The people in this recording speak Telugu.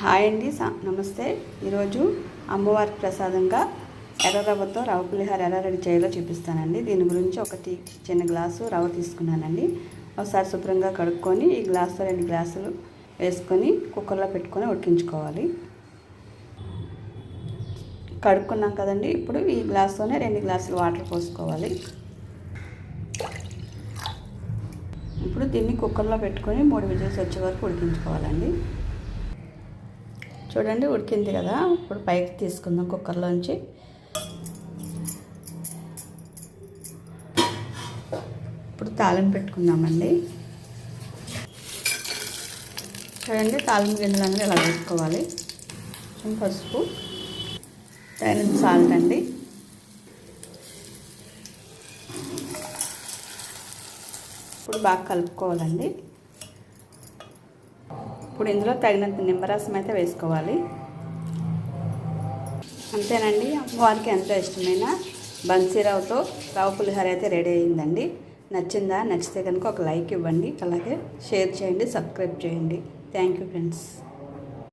హాయ్ అండి, నమస్తే. ఈరోజు అమ్మవారి ప్రసాదంగా ఎర్ర రవ్వతో రవ్వ పులిహోర ఎలా రెడీ చేయాలో చూపిస్తానండి. దీని గురించి చిన్న గ్లాసు రవ్వ తీసుకున్నానండి. ఒకసారి శుభ్రంగా కడుక్కొని ఈ గ్లాసులో 2 గ్లాసులు వేసుకొని కుక్కర్లో పెట్టుకొని ఉడికించుకోవాలి. కడుక్కున్నాం కదండి, ఇప్పుడు ఈ గ్లాసులోనే 2 గ్లాసులు వాటర్ పోసుకోవాలి. ఇప్పుడు దీన్ని కుక్కర్లో పెట్టుకొని 3 విజిల్స్ వచ్చే వరకు ఉడికించుకోవాలండి. చూడండి, ఉడికింది కదా. ఇప్పుడు పైకి తీసుకుందాం కుక్కర్లోంచి. ఇప్పుడు తాలింపు పెట్టుకుందామండి. చూడండి, తాలింపు గింజలు అనేది ఇలా వేసుకోవాలి. కొంచెం పసుపు, తగినంత సాల్ట్ అండి. ఇప్పుడు బాగా కలుపుకోవాలండి. ఇప్పుడు ఇందులో తగినంత నిమ్మరసం అయితే వేసుకోవాలి. అంతేనండి, అమ్మవారికి ఎంతో ఇష్టమైన బన్సీరవ్వతో రవ్వ పులిహోర అయితే రెడీ అయిందండి. నచ్చిందా? నచ్చితే కనుక ఒక లైక్ ఇవ్వండి, అలాగే షేర్ చేయండి, సబ్స్క్రైబ్ చేయండి. Thank you friends.